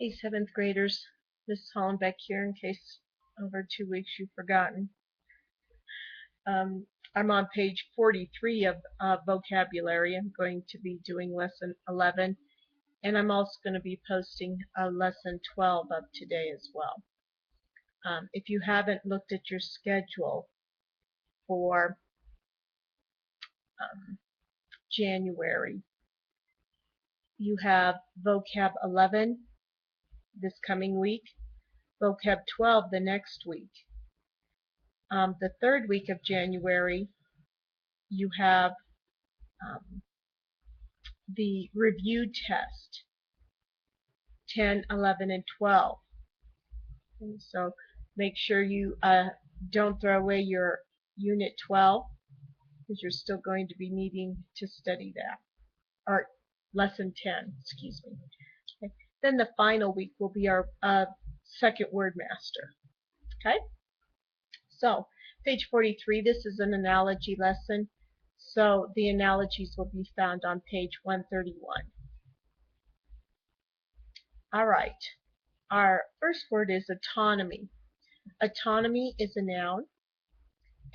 Hey, seventh graders, this is Hollenbeck here in case over 2 weeks you've forgotten. I'm on page 43 of vocabulary. I'm going to be doing lesson 11, and I'm also going to be posting lesson 12 of today as well. If you haven't looked at your schedule for January, you have vocab 11 this coming week, vocab 12 the next week. The third week of January, you have the review test, 10, 11, and 12. And so make sure you don't throw away your unit 12, because you're still going to be needing to study that, or lesson 10, excuse me. Okay. Then the final week will be our second word master. Okay? So page 43, this is an analogy lesson. So the analogies will be found on page 131. All right. Our first word is autonomy. Autonomy is a noun,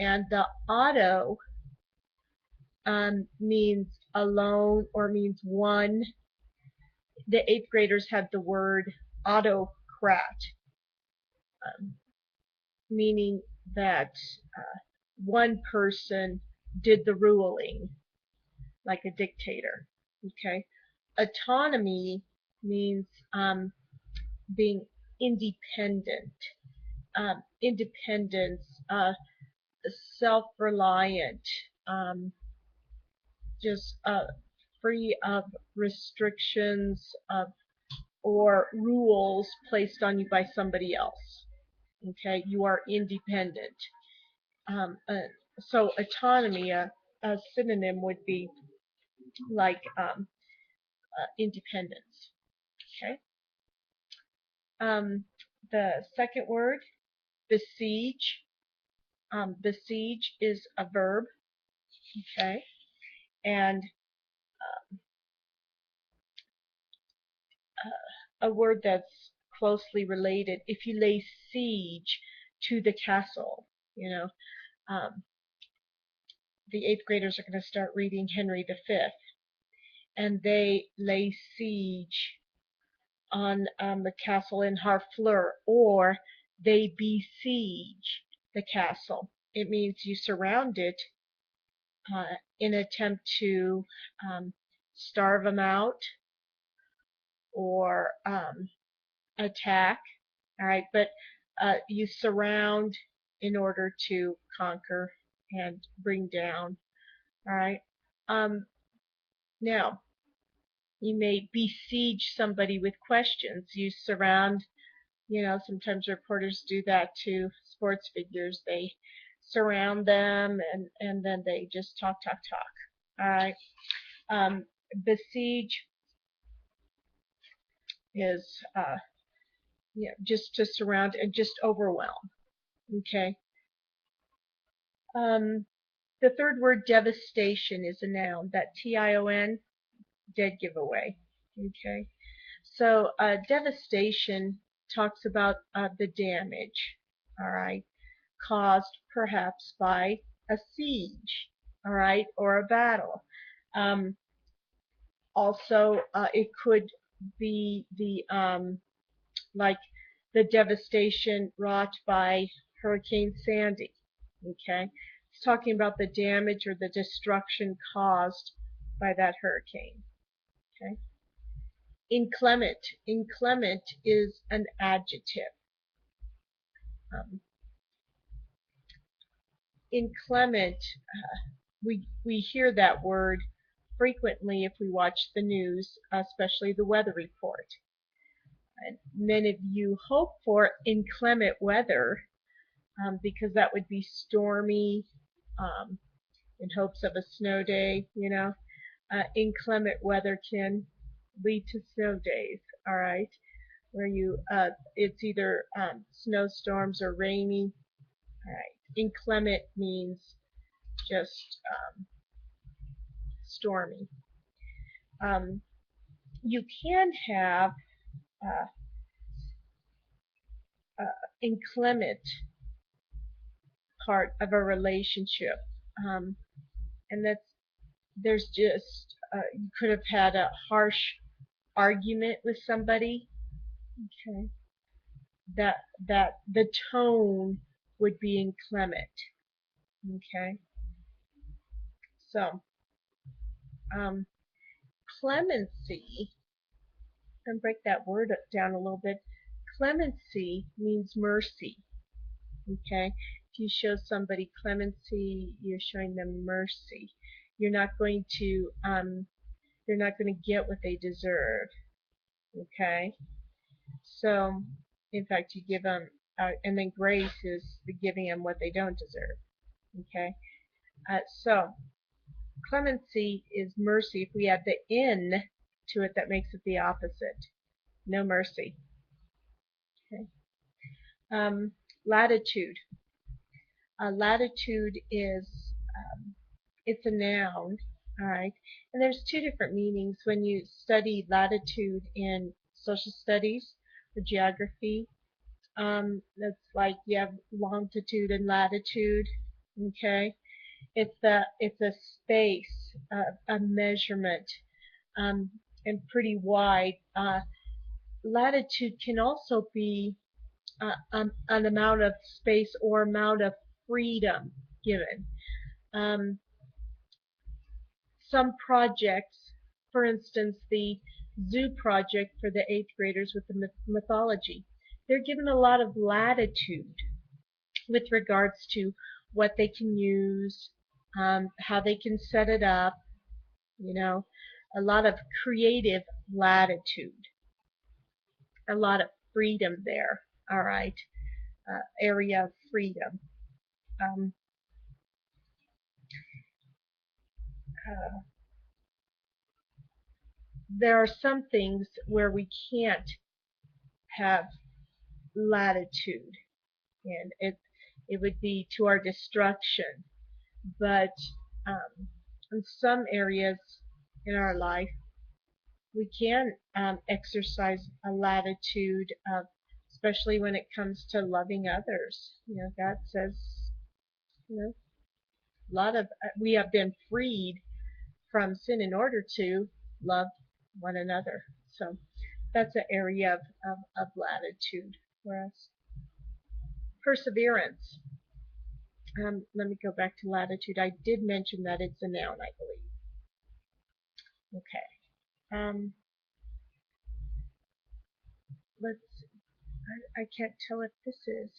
and the auto means alone or means one. The 8th graders had the word autocrat, meaning that one person did the ruling, like a dictator. Okay. Autonomy means being independent, independence, self-reliant, just free of restrictions or rules placed on you by somebody else. Okay, you are independent. So autonomy, a synonym would be like independence. Okay. The second word, besiege. Besiege is a verb. Okay, and a word that's closely related. If you lay siege to the castle, you know, the 8th graders are going to start reading Henry V, and they lay siege on the castle in Harfleur, or they besiege the castle. It means you surround it in an attempt to starve them out or attack. All right, but you surround in order to conquer and bring down. All right. Now, you may besiege somebody with questions. You surround, sometimes reporters do that to sports figures. They surround them and then they just talk. All right. Besiege is just to surround and just overwhelm. Okay. The third word, devastation, is a noun. That T-I-O-N, dead giveaway. Okay. So devastation talks about the damage, all right, caused perhaps by a siege, all right, or a battle. Also, it could be the like the devastation wrought by Hurricane Sandy. Okay, it's talking about the damage or the destruction caused by that hurricane. Okay. Inclement. Inclement is an adjective. Inclement, we hear that word frequently if we watch the news, especially the weather report. And many of you hope for inclement weather because that would be stormy, in hopes of a snow day. Inclement weather can lead to snow days, all right, where it's either snowstorms or rainy. All right. Inclement means just stormy. You can have inclement part of a relationship, and there's just you could have had a harsh argument with somebody. Okay, that the tone would be inclement. Okay, so um, clemency, and break that word down a little bit. Clemency means mercy. Okay, if you show somebody clemency, you're showing them mercy. You're not going to they're not going to get what they deserve. Okay, so in fact you give them, and then grace is the giving them what they don't deserve. Okay, so clemency is mercy. If we add the in to it, that makes it the opposite. No mercy. Okay. Latitude. Latitude is it's a noun. All right, and there's two different meanings when you study latitude in social studies or geography. That's like you have longitude and latitude. Okay, it's a space, a measurement, and pretty wide. Latitude can also be an amount of space or amount of freedom given. Some projects, for instance, the zoo project for the 8th graders with the mythology, they're given a lot of latitude with regards to what they can use, how they can set it up, you know, a lot of creative latitude, a lot of freedom there, all right, area of freedom. Um, uh, there are some things where we can't have latitude, and it would be to our destruction. But in some areas in our life, we can exercise a latitude, especially when it comes to loving others. You know, God says, you know, a lot of we have been freed from sin in order to love one another. So that's an area of latitude for us. Perseverance. Let me go back to latitude. I did mention that it's a noun, I believe. Okay. Let's see. I can't tell if this is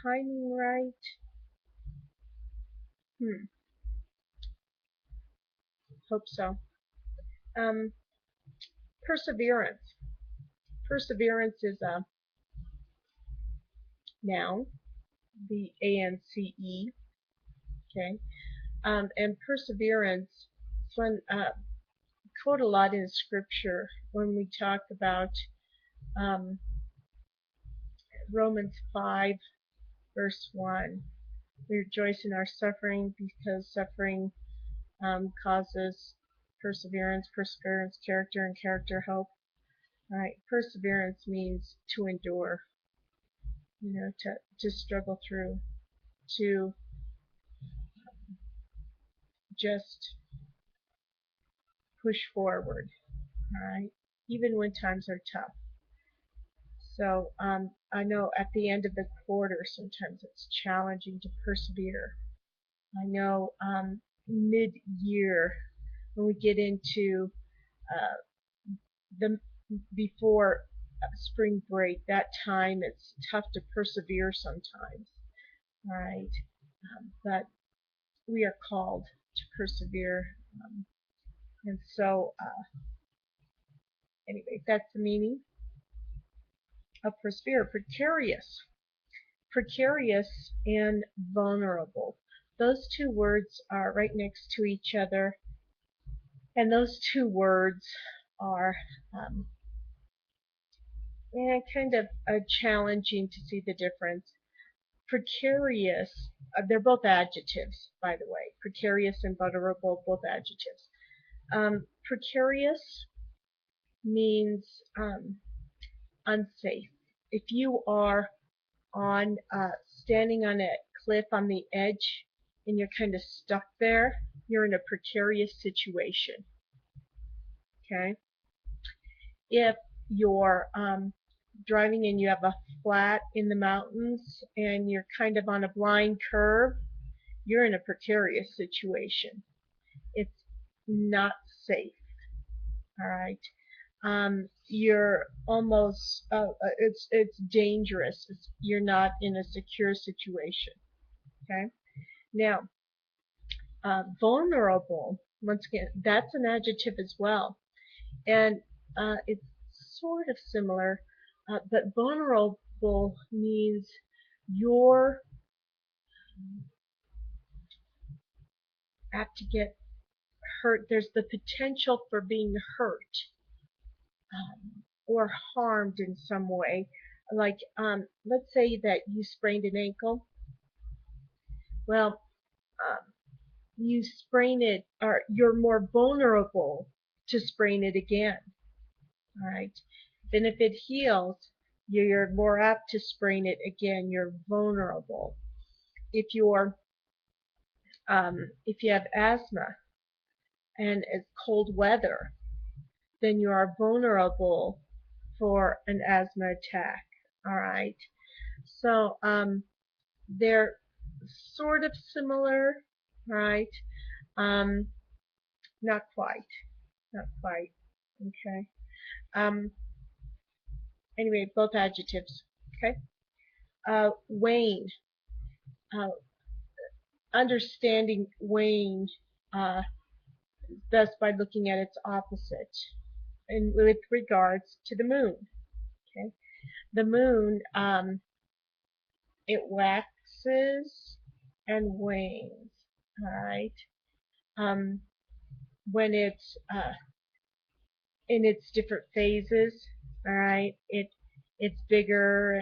timing right. Hope so. Um, perseverance. Perseverance is a noun, B-A-N-C-E. Okay. And perseverance, when quote a lot in Scripture when we talk about um, Romans 5, verse 1. We rejoice in our suffering because suffering causes perseverance, perseverance, character, and character, hope. All right, perseverance means to endure, you know, to struggle through, to just push forward, all right, even when times are tough. So I know at the end of the quarter, sometimes it's challenging to persevere. I know mid-year, when we get into the before spring break, that time it's tough to persevere sometimes, right? But we are called to persevere, and so anyway, that's the meaning of persevere. Precarious, precarious, and vulnerable. Those two words are right next to each other, and those two words are kind of challenging to see the difference. Precarious, they're both adjectives, by the way. Precarious and vulnerable, both adjectives. Precarious means unsafe. if you are on standing on a cliff on the edge and you're kind of stuck there, you're in a precarious situation. Okay. If you're driving and you have a flat in the mountains and you're kind of on a blind curve, you're in a precarious situation. It's not safe. All right. You're almost it's dangerous. You're not in a secure situation. Okay. Now, vulnerable. Once again, that's an adjective as well, and it's sort of similar, but vulnerable means you're apt to get hurt. There's the potential for being hurt or harmed in some way. Like, let's say that you sprained an ankle. Well, you sprain it, or you're more vulnerable to sprain it again. All right. Then if it heals, you're more apt to sprain it again. You're vulnerable. If you have asthma and it's cold weather, then you are vulnerable for an asthma attack. All right. So they're sort of similar, right? Um, not quite. Not quite. Okay. Anyway, both adjectives. Okay. Wane. Uh, understanding wane best by looking at its opposite, and with regards to the moon. Okay. The moon, it waxes and wanes. All right. When it's in its different phases, all right, it's bigger,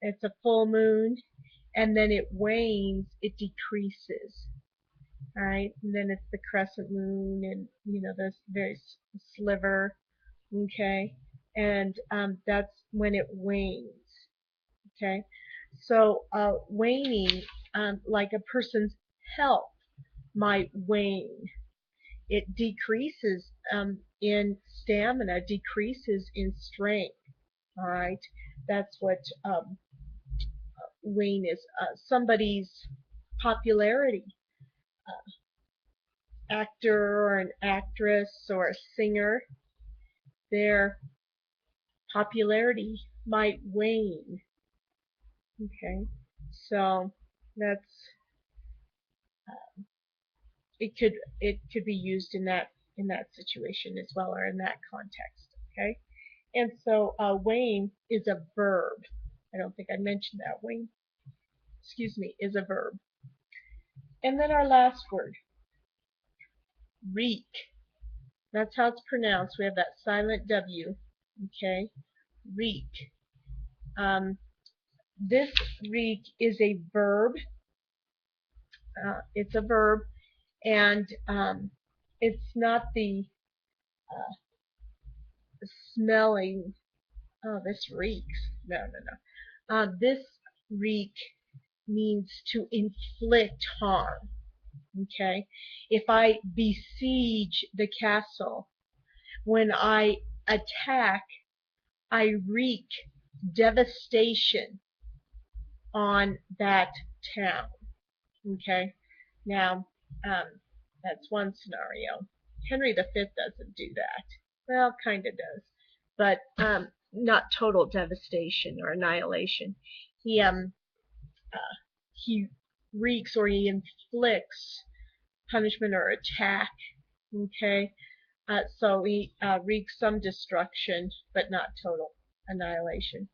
it's a full moon, and then it wanes, it decreases, all right, and then it's the crescent moon, and this very sliver, okay, and that's when it wanes, okay. So waning, like a person's health might wane. It decreases in stamina, decreases in strength. All right, that's what wane is. Somebody's popularity, actor or an actress or a singer, their popularity might wane. Okay, so that's it could be used in that situation as well, or in that context. Okay. And so wane is a verb. I don't think I mentioned that. Wane, excuse me, is a verb. And then our last word, reek. That's how it's pronounced. We have that silent W. Okay, reek. This reek is a verb. It's a verb, and it's not the smelling. Oh, this reeks. No, no, no. This reek means to inflict harm. Okay? If I besiege the castle, when I attack, I wreak devastation on that town. Okay? Now, that's one scenario. Henry V doesn't do that. Well, kind of does, but not total devastation or annihilation. He wreaks, or he inflicts punishment or attack. Okay, so he wreaks some destruction, but not total annihilation.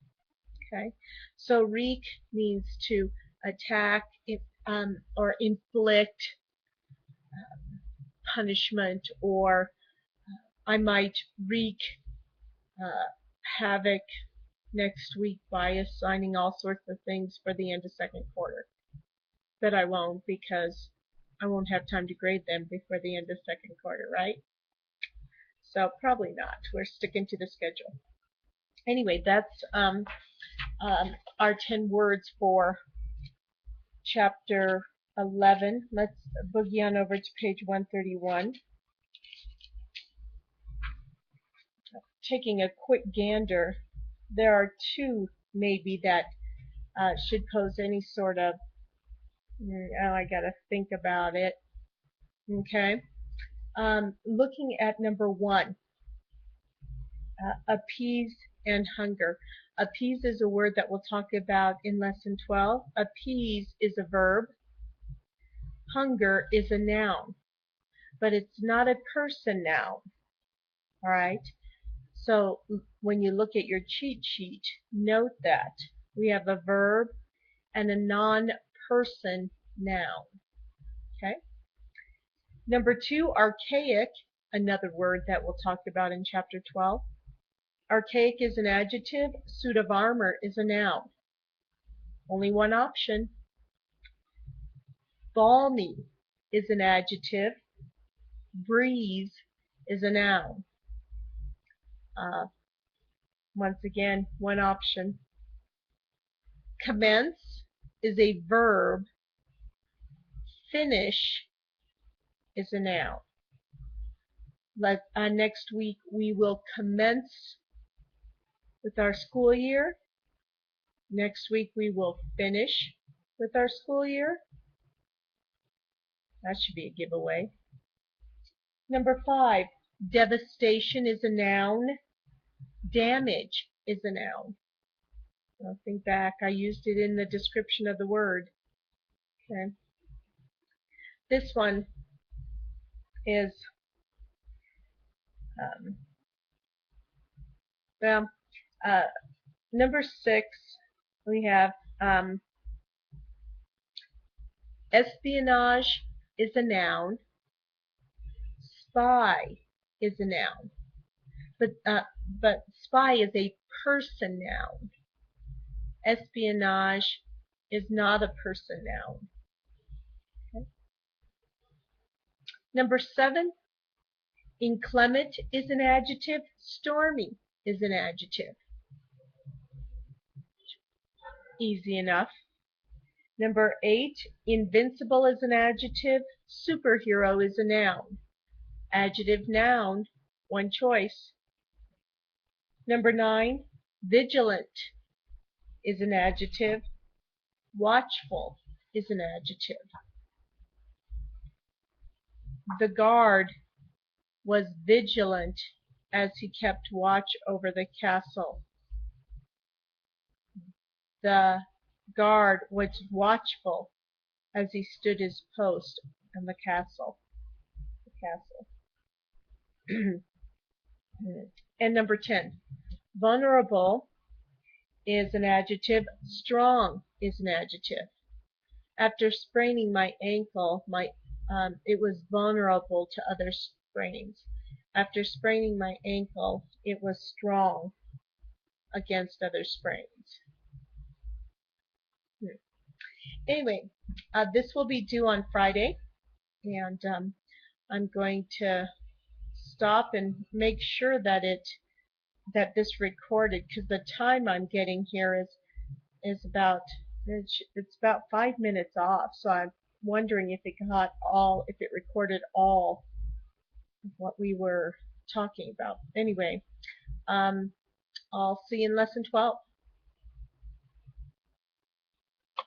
Okay, so wreak means to attack or inflict punishment, or I might wreak havoc next week by assigning all sorts of things for the end of second quarter. But I won't, because I won't have time to grade them before the end of second quarter, right? So probably not. We're sticking to the schedule. Anyway, that's our 10 words for chapter 11. Let's boogie on over to page 131. Taking a quick gander, there are two maybe that should pose any sort of, oh, I gotta think about it. Okay. Looking at number 1, appease and hunger. Appease is a word that we'll talk about in lesson 12. Appease is a verb. Hunger is a noun, but it's not a person noun. All right. So when you look at your cheat sheet, note that we have a verb and a non-person noun. Okay. Number 2, archaic, another word that we'll talk about in chapter 12. Archaic is an adjective. Suit of armor is a noun. Only one option. Balmy is an adjective. Breeze is a noun. Once again, one option. Commence is a verb. Finish is a noun. Next week we will commence with our school year. Next week we will finish with our school year. That should be a giveaway. Number 5, devastation is a noun. Damage is a noun. I'll think back. I used it in the description of the word. Okay. This one is, number 6, we have espionage is a noun. Spy is a noun. But spy is a person noun. Espionage is not a person noun. Okay. Number 7, inclement is an adjective. Stormy is an adjective. Easy enough. Number 8, invincible is an adjective. Superhero is a noun. Adjective, noun, one choice. Number 9, vigilant is an adjective. Watchful is an adjective. The guard was vigilant as he kept watch over the castle. The guard was watchful as he stood his post on the castle. And number 10, vulnerable is an adjective. Strong is an adjective. After spraining my ankle, it was vulnerable to other sprainings. After spraining my ankle, it was strong against other sprains. Anyway, this will be due on Friday, and I'm going to stop and make sure that this recorded, because the time I'm getting here is about, it's about 5 minutes off. So I'm wondering if it recorded all of what we were talking about. Anyway, I'll see you in lesson 12.